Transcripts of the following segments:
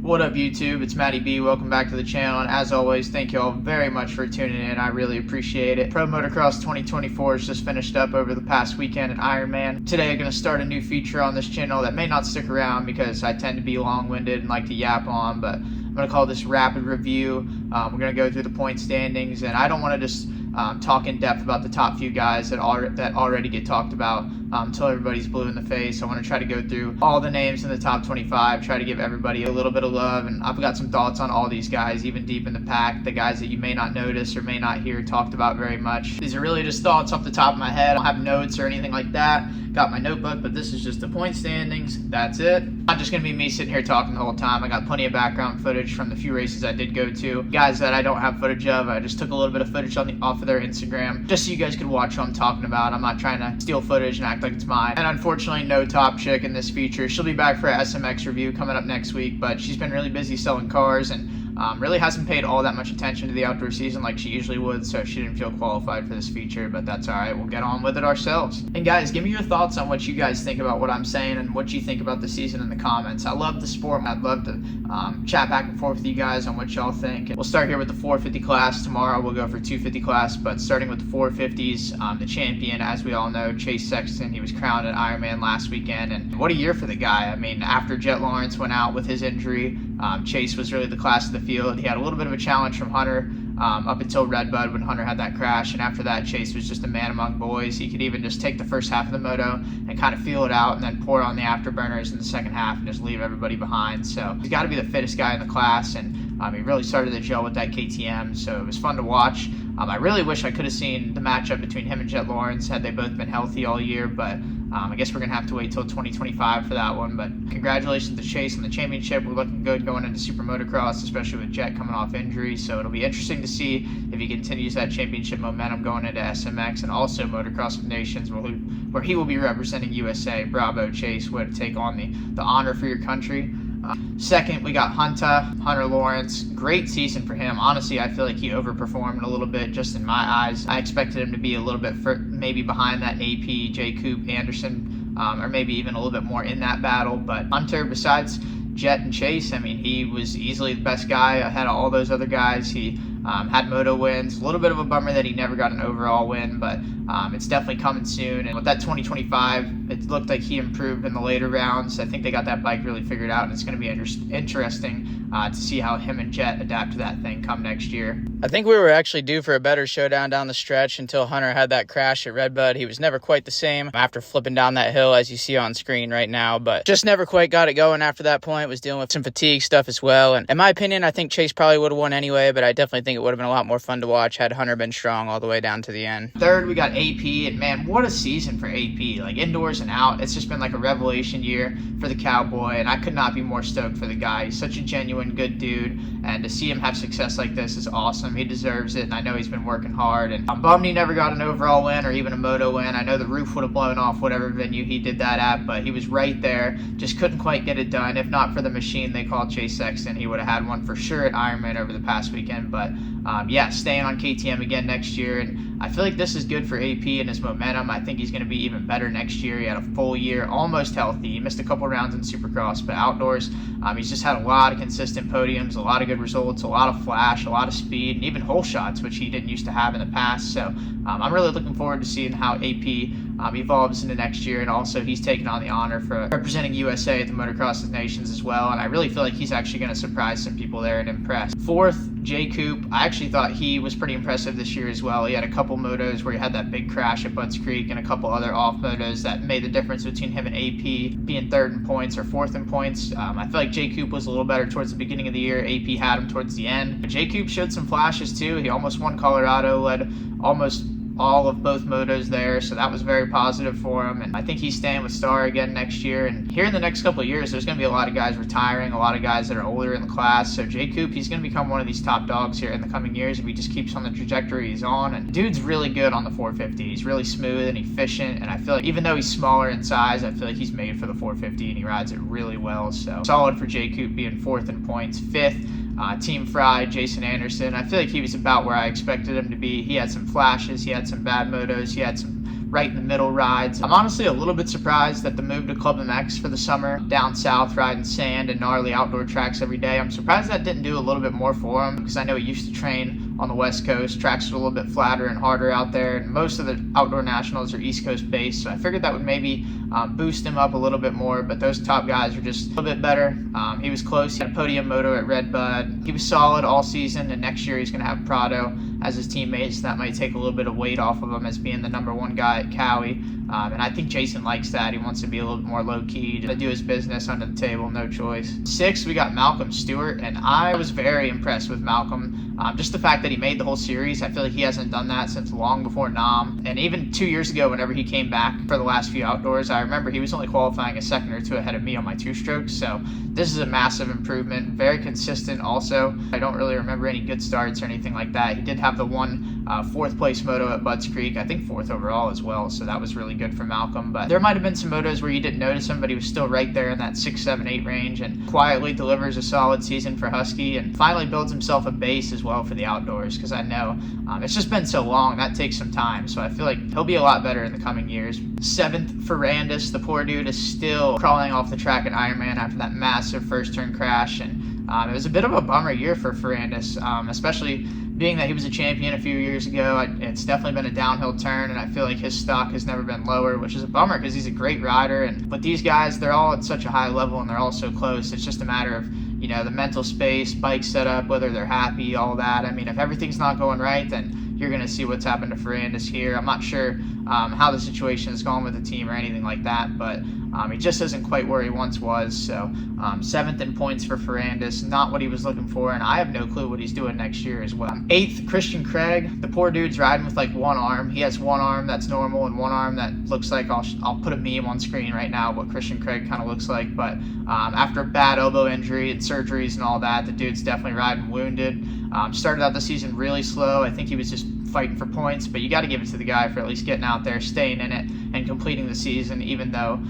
What up, YouTube? It's Matty B. Welcome back to the channel, and as always, thank you all very much for tuning in. I really appreciate it. Pro Motocross 2024 has just finished up over the past weekend at Ironman. Today I'm going to start a new feature on this channel that may not stick around because I tend to be long-winded and like to yap on, but I'm going to call this rapid review. We're going to go through the point standings, and I don't want to just talk in depth about the top few guys that already get talked about until everybody's blue in the face. I want to try to go through all the names in the top 25, try to give everybody a little bit of love, and I've got some thoughts on all these guys, even deep in the pack, the guys that you may not notice or may not hear talked about very much. These are really just thoughts off the top of my head. I don't have notes or anything like that. Got my notebook, but this is just the point standings. That's it. Not just going to be me sitting here talking the whole time. I got plenty of background footage from the few races I did go to. Guys that I don't have footage of, I just took a little bit of footage off of their Instagram just so you guys could watch what I'm talking about. I'm not trying to steal footage and act like it's mine. And unfortunately, no top chick in this feature. She'll be back for a SMX review coming up next week, but she's been really busy selling cars and really hasn't paid all that much attention to the outdoor season like she usually would, so she didn't feel qualified for this feature, but that's all right. We'll get on with it ourselves. And guys, give me your thoughts on what you guys think about what I'm saying and what you think about the season in the comments. I love the sport. I'd love to chat back and forth with you guys on what y'all think. And we'll start here with the 450 class. Tomorrow we'll go for 250 class, but starting with the 450s, the champion, as we all know, Sexton. He was crowned at Ironman last weekend, and what a year for the guy. I mean, after Jett Lawrence went out with his injury, Chase was really the class of the field. He had a little bit of a challenge from Hunter up until Redbud when Hunter had that crash, and after that Chase was just a man among boys. He could even just take the first half of the moto and kind of feel it out and then pour on the afterburners in the second half and just leave everybody behind. So he's got to be the fittest guy in the class, and he really started to gel with that KTM, so it was fun to watch. I really wish I could have seen the matchup between him and Jett Lawrence had they both been healthy all year, but I guess we're going to have to wait till 2025 for that one. But congratulations to Chase on the championship. We're looking good going into Super Motocross, especially with Jett coming off injury. So it'll be interesting to see if he continues that championship momentum going into SMX and also Motocross of Nations, where he will be representing USA. Bravo, Chase. Way to take on the honor for your country. Second, we got Hunter Lawrence. Great season for him. Honestly, I feel like he overperformed a little bit just in my eyes. I expected him to be a little bit maybe behind that AP, J. Coop, Anderson, or maybe even a little bit more in that battle. But Hunter, besides Jett and Chase, I mean, he was easily the best guy ahead of all those other guys. He had moto wins. A little bit of a bummer that he never got an overall win, but it's definitely coming soon. And with that 2025, it looked like he improved in the later rounds. I think they got that bike really figured out, and it's going to be interesting to see how him and Jett adapt to that thing come next year. I think we were actually due for a better showdown down the stretch until Hunter had that crash at Redbud. He was never quite the same after flipping down that hill, as you see on screen right now, but just never quite got it going after that point. Was dealing with some fatigue stuff as well, and in my opinion, I think Chase probably would have won anyway, but I definitely think it would have been a lot more fun to watch had Hunter been strong all the way down to the end. Third, we got AP, and man, what a season for AP. Like, indoors and out, it's just been like a revelation year for the cowboy, and I could not be more stoked for the guy. He's such a genuine good dude, and to see him have success like this is awesome. He deserves it, and I know he's been working hard, and I'm bummed he never got an overall win or even a moto win. I know the roof would have blown off whatever venue he did that at, but he was right there, just couldn't quite get it done. If not for the machine they called Chase Sexton, he would have had one for sure at Ironman over the past weekend. But yeah, staying on KTM again next year, and I feel like this is good for AP and his momentum. I think he's going to be even better next year. He had a full year, almost healthy. He missed a couple rounds in Supercross, but outdoors, he's just had a lot of consistent podiums, a lot of good results, a lot of flash, a lot of speed, and even hole shots, which he didn't used to have in the past. So I'm really looking forward to seeing how AP evolves into next year, and also he's taking on the honor for representing USA at the Motocross of Nations as well, and I really feel like he's actually going to surprise some people there and impress. Fourth, J. Coop. I actually thought he was pretty impressive this year as well. He had a couple motos where he had that big crash at Butts Creek and a couple other off motos that made the difference between him and AP being third in points or fourth in points. I feel like J. Coop was a little better towards the beginning of the year. AP had him towards the end. But J. Coop showed some flashes too. He almost won Colorado, led almost all of both motos there, so that was very positive for him, and I think he's staying with Star again next year. And here in the next couple of years, there's going to be a lot of guys retiring, a lot of guys that are older in the class, so J. Coop, he's going to become one of these top dogs here in the coming years if he just keeps on the trajectory he's on. And dude's really good on the 450. He's really smooth and efficient, and I feel like even though he's smaller in size, I feel like he's made for the 450 and he rides it really well. So solid for J. Coop being fourth in points. Fifth, Team Fry, Jason Anderson. I feel like he was about where I expected him to be. He had some flashes, he had some bad motos, he had some right in the middle rides. I'm honestly a little bit surprised that the move to Club MX for the summer, down south riding sand and gnarly outdoor tracks every day. I'm surprised that didn't do a little bit more for him, because I know he used to train on the West Coast. Tracks are a little bit flatter and harder out there, and most of the outdoor nationals are East Coast based, so I figured that would maybe boost him up a little bit more, but those top guys are just a little bit better. He was close. He had a podium moto at Red Bud. He was solid all season, and next year he's going to have Prado as his teammates. That might take a little bit of weight off of him as being the number one guy at Cowie. And I think Jason likes that. He wants to be a little bit more low-key, to do his business under the table, no choice. 6, we got Malcolm Stewart, and I was very impressed with Malcolm. Just the fact that he made the whole series, I feel like he hasn't done that since long before Nam. And even 2 years ago, whenever he came back for the last few outdoors, I remember he was only qualifying a second or two ahead of me on my two-strokes. So this is a massive improvement. Very consistent also. I don't really remember any good starts or anything like that. He did have the one fourth place moto at Budds Creek, I think 4th overall as well, so that was really good for Malcolm. But there might have been some motos where you didn't notice him, but he was still right there in that 6, 7, 8 range, and quietly delivers a solid season for Husky, and finally builds himself a base as well for the outdoors, because I know it's just been so long. That takes some time, so I feel like he'll be a lot better in the coming years. 7th, Ferrandis. The poor dude is still crawling off the track at Ironman after that massive first turn crash, and it was a bit of a bummer year for Ferrandis, especially being that he was a champion a few years ago. It's definitely been a downhill turn, and I feel like his stock has never been lower, which is a bummer because he's a great rider. But these guys, they're all at such a high level and they're all so close. It's just a matter of, the mental space, bike setup, whether they're happy, all that. I mean, if everything's not going right, then you're going to see what's happened to Ferrandis here. I'm not sure how the situation is going with the team or anything like that, but he just isn't quite where he once was. So 7th in points for Ferrandis, not what he was looking for, and I have no clue what he's doing next year as well. 8th, Christian Craig. The poor dude's riding with like one arm. He has one arm that's normal and one arm that looks like, I'll put a meme on screen right now what Christian Craig kind of looks like, but after a bad elbow injury and surgeries and all that, the dude's definitely riding wounded. Started out the season really slow. I think he was just fighting for points, but you got to give it to the guy for at least getting out there, staying in it, and completing the season, even though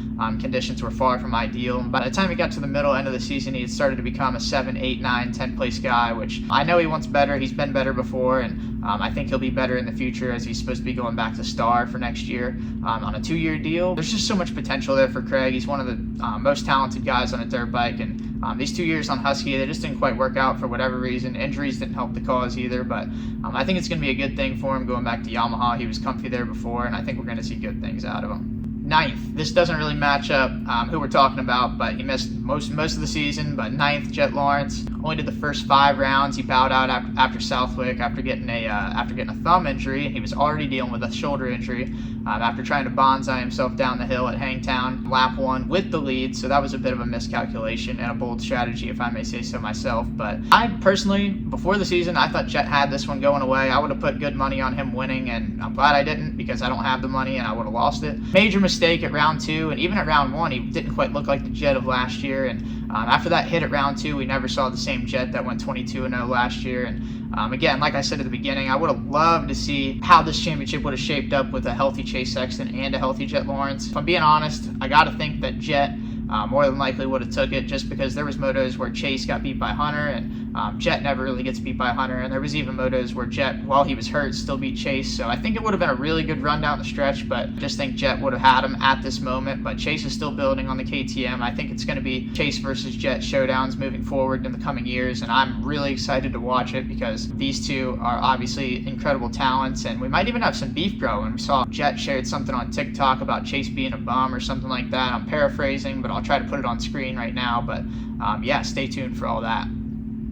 conditions were far from ideal. And by the time he got to the middle end of the season, he had started to become a 7, 8, 9, 10 place guy, which I know he wants better. He's been better before, and I think he'll be better in the future, as he's supposed to be going back to Star for next year on a 2-year deal. There's just so much potential there for Craig. He's one of the most talented guys on a dirt bike, and these 2 years on Husky, they just didn't quite work out for whatever reason. Injuries didn't help the cause either, but I think it's going to be a good thing for him going back to Yamaha. He was comfy there before, and I think we're going to see good things out of him. 9th, this doesn't really match up who we're talking about, but he missed most of the season. But 9th, Jett Lawrence, only did the first 5 rounds. He bowed out after Southwick after getting a thumb injury. He was already dealing with a shoulder injury after trying to bonsai himself down the hill at Hangtown, lap 1 with the lead. So that was a bit of a miscalculation and a bold strategy, if I may say so myself. But I personally, before the season, I thought Jett had this one going away. I would have put good money on him winning, and I'm glad I didn't, because I don't have the money and I would have lost it. Major mistake at round 2, and even at round 1, he didn't quite look like the Jett of last year. And after that hit at round 2, we never saw the same Jett that went 22-0 last year. And again, like I said at the beginning, I would have loved to see how this championship would have shaped up with a healthy Chase Sexton and a healthy Jett Lawrence. If I'm being honest, I got to think that Jett more than likely would have took it, just because there was motos where Chase got beat by Hunter, and Jett never really gets beat by Hunter, and there was even motos where Jett, while he was hurt, still beat Chase. So I think it would have been a really good run down the stretch, but I just think Jett would have had him at this moment. But Chase is still building on the KTM. I think it's going to be Chase versus Jett showdowns moving forward in the coming years, and I'm really excited to watch it, because these two are obviously incredible talents, and we might even have some beef growing. We saw Jett shared something on TikTok about Chase being a bum or something like that. I'm paraphrasing, but I'll try to put it on screen right now. But yeah, stay tuned for all that.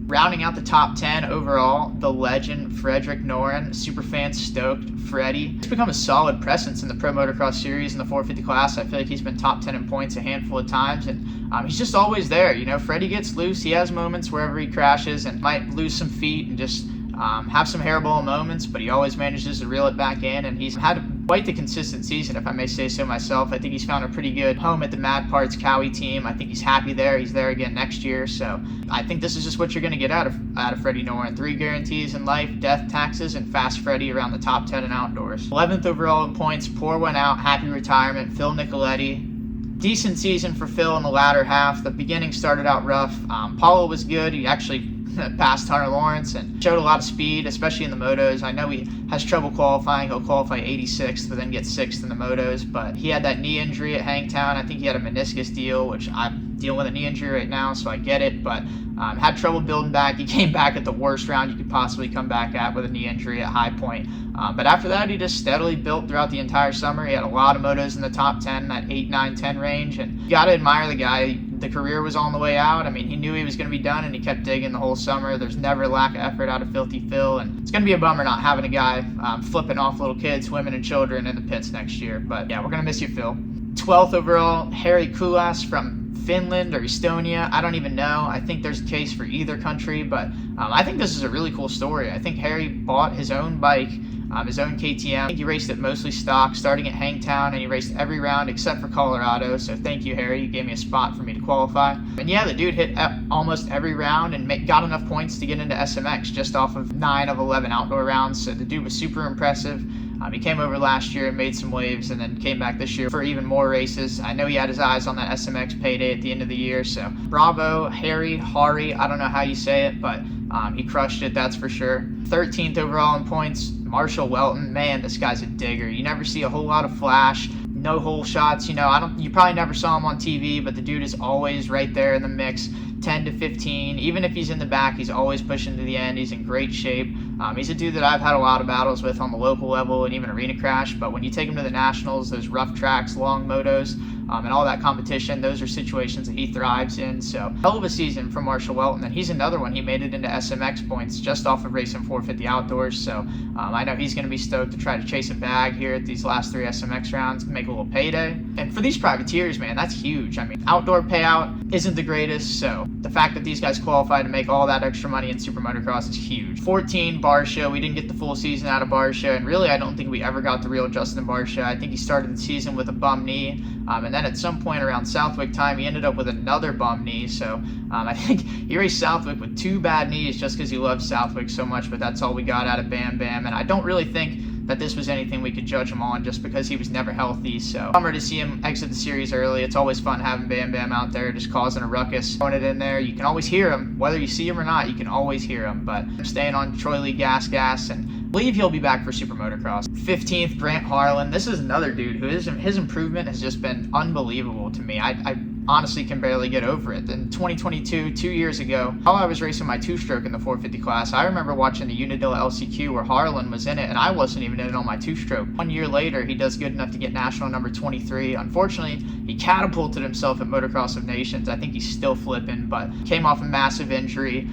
Rounding out the top 10 overall, the legend Frederick Noren. Superfan stoked. Freddie. He's become a solid presence in the Pro Motocross Series in the 450 class. I feel like he's been top 10 in points a handful of times, and he's just always there. Freddie gets loose. He has moments wherever he crashes and might lose some feet and just have some hairball moments, but he always manages to reel it back in, and he's had quite the consistent season, if I may say so myself. I think he's found a pretty good home at the Mad Parts Cowie team. I think he's happy there. He's there again next year, so I think this is just what you're going to get out of Freddie Noren. 3 guarantees in life, death, taxes, and fast Freddie around the top 10 in outdoors. 11th overall in points, poor went out, happy retirement, Phil Nicoletti. Decent season for Phil in the latter half. The beginning started out rough. Paulo was good. He actually passed Hunter Lawrence and showed a lot of speed, especially in the motos. I know he has trouble qualifying. He'll qualify 86th, but then get 6th in the motos. But he had that knee injury at Hangtown. I think he had a meniscus deal, which I'm dealing with a knee injury right now, so I get it. But had trouble building back. He came back at the worst round you could possibly come back at with a knee injury at High Point. But after that, he just steadily built throughout the entire summer. He had a lot of motos in the top 10, that 8, 9, 10 range. And you got to admire the guy. The career was on the way out. I mean, he knew he was going to be done, and he kept digging the whole summer. There's never a lack of effort out of Filthy Phil. And it's going to be a bummer not having a guy flipping off little kids, women, and children in the pits next year. But yeah, we're going to miss you, Phil. 12th overall, Harry Kulas from Finland or Estonia. I don't even know. I think there's a case for either country, but I think this is a really cool story. I think Harry bought his own bike, his own KTM. I think he raced it mostly stock, starting at Hangtown, and he raced every round except for Colorado. So thank you, Harry. You gave me a spot for me to qualify. And yeah, the dude hit almost every round and got enough points to get into SMX just off of 9 of 11 outdoor rounds. So the dude was super impressive. He came over last year and made some waves, and then came back this year for even more races. I know he had his eyes on that SMX payday at the end of the year, so bravo, Harry, I don't know how you say it, but he crushed it, that's for sure. 13th overall in points, Marshall Welten. Man, this guy's a digger. You never see a whole lot of flash, no hole shots. You probably never saw him on TV, but the dude is always right there in the mix. 10 to 15. Even if he's in the back, he's always pushing to the end. He's in great shape. He's a dude that I've had a lot of battles with on the local level and even Arena Crash, but when you take him to the Nationals, those rough tracks, long motos, and all that competition, those are situations that he thrives in. So hell of a season from Marshall Welten, and he's another one. He made it into SMX points just off of racing 450 outdoors, so I know he's going to be stoked to try to chase a bag here at these last 3 SMX rounds, make a little payday. And for these privateers, man, that's huge. I mean, outdoor payout isn't the greatest, so the fact that these guys qualify to make all that extra money in Super Motocross is huge. 14, Barcia. We didn't get the full season out of Barcia, and really I don't think we ever got the real Justin Barcia. I think he started the season with a bum knee, and then at some point around Southwick time, he ended up with another bum knee. So I think he raced Southwick with 2 bad knees just because he loves Southwick so much, but that's all we got out of Bam Bam. And I don't really think that this was anything we could judge him on just because he was never healthy. So bummer to see him exit the series early. It's always fun having Bam Bam out there just causing a ruckus, throwing it in there. You can always hear him. Whether you see him or not, you can always hear him. But I'm staying on Troy Lee gas, and I believe he'll be back for Super Motocross. 15th, Grant Harlan. This is another dude who his improvement has just been unbelievable to me. I honestly can barely get over it. In 2022, 2 years ago, while I was racing my 2-stroke in the 450 class, I remember watching the Unadilla LCQ where Harlan was in it, and I wasn't even in it on my 2-stroke. 1 year later, he does good enough to get national number 23. Unfortunately, he catapulted himself at Motocross of Nations. I think he's still flipping, but came off a massive injury.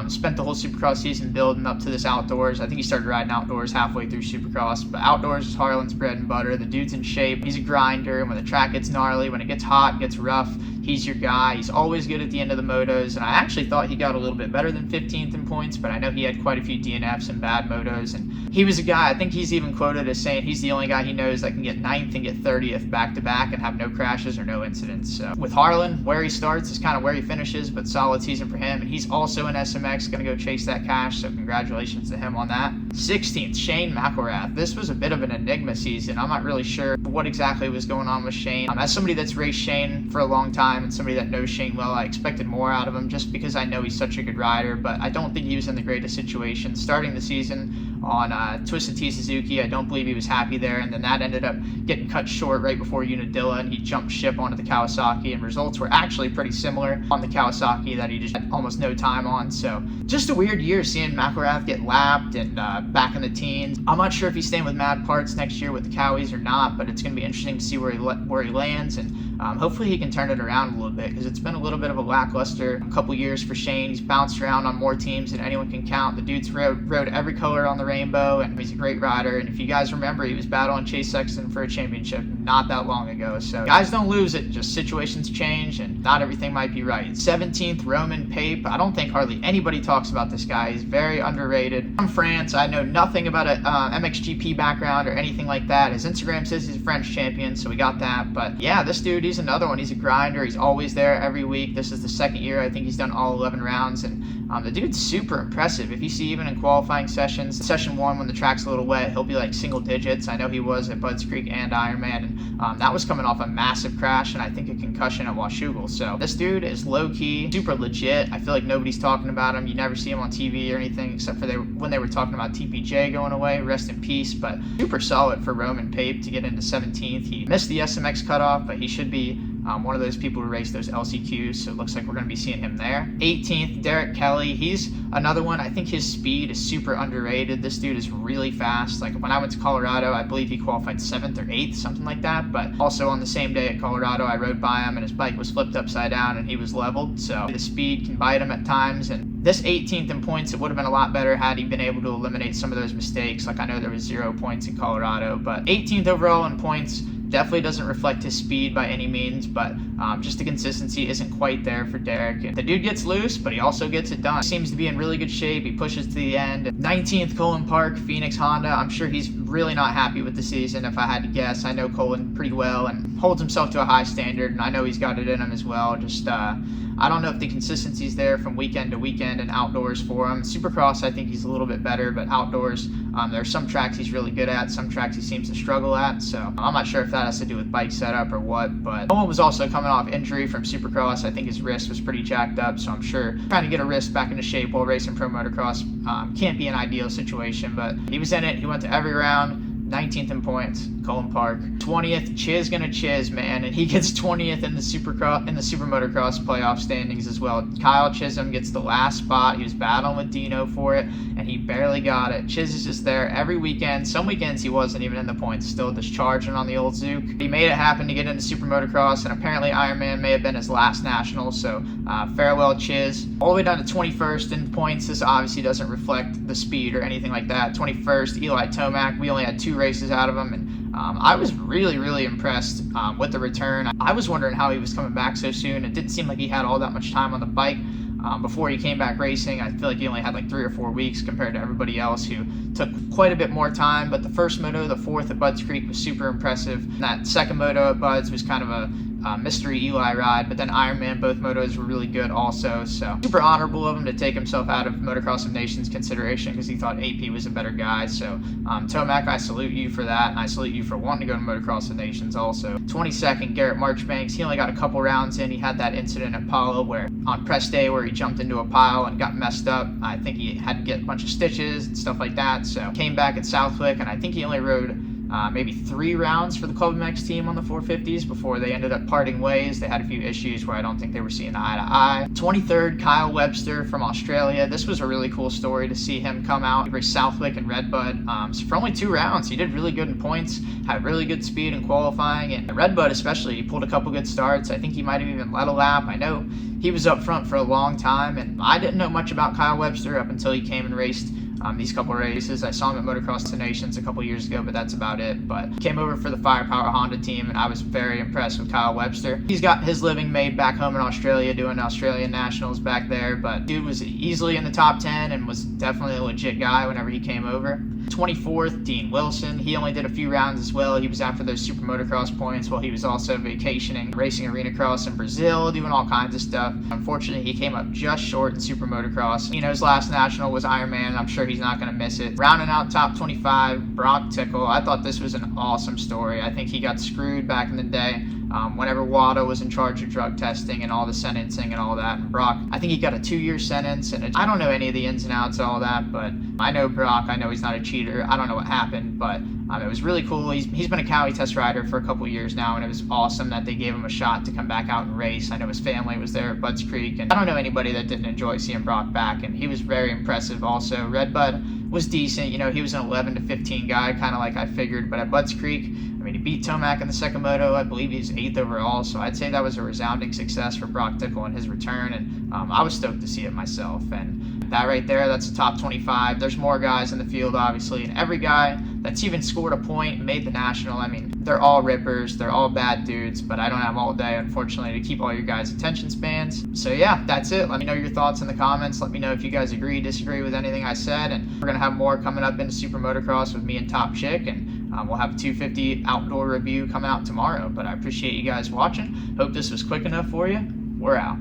Spent the whole Supercross season building up to this outdoors. I think he started riding outdoors halfway through Supercross, but outdoors is Harlan's bread and butter. The dude's in shape. He's a grinder, and when the track gets gnarly, when it gets hot, gets rough, he's your guy. He's always good at the end of the motos, and I actually thought he got a little bit better than 15th in points, but I know he had quite a few DNFs and bad motos, and he was a guy, I think he's even quoted as saying he's the only guy he knows that can get 9th and get 30th back-to-back and have no crashes or no incidents. So with Harlan, where he starts is kind of where he finishes, but solid season for him, and he's also in SMX, going to go chase that cash, so congratulations to him on that. 16th, Shane McElrath. This was a bit of an enigma season. I'm not really sure what exactly was going on with Shane. As somebody that's raced Shane for a long time and somebody that knows Shane well, I expected more out of him just because I know he's such a good rider, but I don't think he was in the greatest situation. Starting the season on Twisted T Suzuki, I don't believe he was happy there, and then that ended up getting cut short right before Unadilla, and he jumped ship onto the Kawasaki, and results were actually pretty similar on the Kawasaki that he just had almost no time on. So just a weird year seeing McElrath get lapped and back in the teens. I'm not sure if he's staying with Mad Parts next year with the Cowies or not, but it's going to be interesting to see where he lands, and hopefully he can turn it around a little bit, because it's been a little bit of a lackluster couple years for Shane. He's bounced around on more teams than anyone can count. The dude's rode every color on the rainbow, and he's a great rider. And if you guys remember, he was battling Chase Sexton for a championship not that long ago. So guys don't lose it, just situations change, and not everything might be right. 17th, Roman Pape. I don't think hardly anybody talks about this guy. He's very underrated. From France, I know nothing about a MXGP background or anything like that. His Instagram says he's a French champion, so we got that. But yeah, this dude, he's another one. He's a grinder. He's always there every week. This is the second year I think he's done all 11 rounds, and the dude's super impressive. If you see even in qualifying sessions, session 1 when the track's a little wet, he'll be like single digits. I know he was at Budds Creek and Ironman, and that was coming off a massive crash and I think a concussion at Washougal. So this dude is low-key, super legit. I feel like nobody's talking about him. You never see him on TV or anything except for when they were talking about TPJ going away. Rest in peace, but super solid for Roman Pape to get into 17th. He missed the SMX cutoff, but he should be one of those people who race those LCQs, so it looks like we're going to be seeing him there. 18th, Derek Kelly. He's another one. I think his speed is super underrated. This dude is really fast. Like when I went to Colorado, I believe he qualified 7th or 8th, something like that. But also on the same day at Colorado, I rode by him and his bike was flipped upside down and he was leveled. So the speed can bite him at times. And this 18th in points, it would have been a lot better had he been able to eliminate some of those mistakes. Like I know there was 0 points in Colorado, but 18th overall in points. Definitely doesn't reflect his speed by any means, but just the consistency isn't quite there for Derek. And the dude gets loose, but he also gets it done. He seems to be in really good shape. He pushes to the end. 19th, Colin Park, Phoenix Honda. I'm sure he's really not happy with the season, if I had to guess. I know Colin pretty well and holds himself to a high standard, and I know he's got it in him as well. Just I don't know if the consistency is there from weekend to weekend and outdoors for him. Supercross, I think he's a little bit better, but outdoors, there are some tracks he's really good at, some tracks he seems to struggle at. So I'm not sure if that has to do with bike setup or what, but Colin was also coming off injury from Supercross. I think his wrist was pretty jacked up, so I'm sure trying to get a wrist back into shape while racing pro motocross can't be an ideal situation, but he was in it. He went to every round. 19th in points, Colin Park. 20th, Chiz gonna chiz, man, and he gets 20th in the Super Motocross playoff standings as well. Kyle Chisholm gets the last spot. He was battling with Dino for it, and he barely got it. Chiz is just there every weekend. Some weekends he wasn't even in the points, still just charging on the old Zook. He made it happen to get into Super Motocross, and apparently Ironman may have been his last national, so farewell Chiz. All the way down to 21st in points. This obviously doesn't reflect the speed or anything like that. 21st, Eli Tomac. We only had 2 races out of him, and I was really impressed with the return. I was wondering how he was coming back so soon. It didn't seem like he had all that much time on the bike before he came back racing. I feel like he only had like 3 or 4 weeks compared to everybody else who took quite a bit more time. But the first moto, the 4th at Budds Creek, was super impressive. And that second moto at Budds was kind of a mystery Eli ride, but then Ironman, both motos were really good also, so super honorable of him to take himself out of Motocross of Nations consideration because he thought AP was a better guy. So Tomac, I salute you for that, and I salute you for wanting to go to Motocross of Nations also. 22nd, Garrett Marchbanks. He only got a couple rounds in. He had that incident at Palo where on press day where he jumped into a pile and got messed up. I think he had to get a bunch of stitches and stuff like that, so came back at Southwick, and I think he only rode maybe 3 rounds for the Club MX team on the 450s before they ended up parting ways. They had a few issues where I don't think they were seeing eye to eye. 23rd, Kyle Webster from Australia. This was a really cool story to see him come out. He raced Southwick and Redbud. So for only 2 rounds, he did really good in points, had really good speed in qualifying, and Redbud especially, he pulled a couple good starts. I think he might have even led a lap. I know he was up front for a long time, and I didn't know much about Kyle Webster up until he came and raced these couple races. I saw him at Motocross of Nations a couple years ago, but that's about it. But came over for the Firepower Honda team, and I was very impressed with Kyle Webster. He's got his living made back home in Australia, doing Australian Nationals back there, but dude was easily in the top 10 and was definitely a legit guy whenever he came over. 24th, Dean Wilson. He only did a few rounds as well. He was after those Super Motocross points while he was also vacationing, racing arena cross in Brazil, doing all kinds of stuff. Unfortunately, he came up just short in Super Motocross. You know, his last national was Ironman. I'm sure he's not going to miss it. Rounding out top 25, Brock Tickle. I thought this was an awesome story. I think he got screwed back in the day. Whenever Wada was in charge of drug testing and all the sentencing and all that. And Brock, I think he got a 2-year sentence, and I don't know any of the ins and outs of all that, but I know Brock. I know he's not a cheater. I don't know what happened, but it was really cool. He's been a Cowie test rider for a couple years now, and it was awesome that they gave him a shot to come back out and race. I know his family was there at Budds Creek, and I don't know anybody that didn't enjoy seeing Brock back, and he was very impressive also. Redbud was decent. You know, he was an 11 to 15 guy, kind of like I figured, but at Budds Creek, I mean, he beat Tomac in the second moto. I believe he's 8th overall, so I'd say that was a resounding success for Brock Tickle in his return, and I was stoked to see it myself. And that right there, that's the top 25. There's more guys in the field, obviously, and every guy that's even scored a point and made the national, I mean, they're all rippers, they're all bad dudes, but I don't have all day, unfortunately, to keep all your guys' attention spans. So yeah, that's it. Let me know your thoughts in the comments. Let me know if you guys agree, disagree with anything I said, and we're going to have more coming up into Super Motocross with me and Top Chick, and We'll have a 250 outdoor review coming out tomorrow, but I appreciate you guys watching. Hope this was quick enough for you. We're out.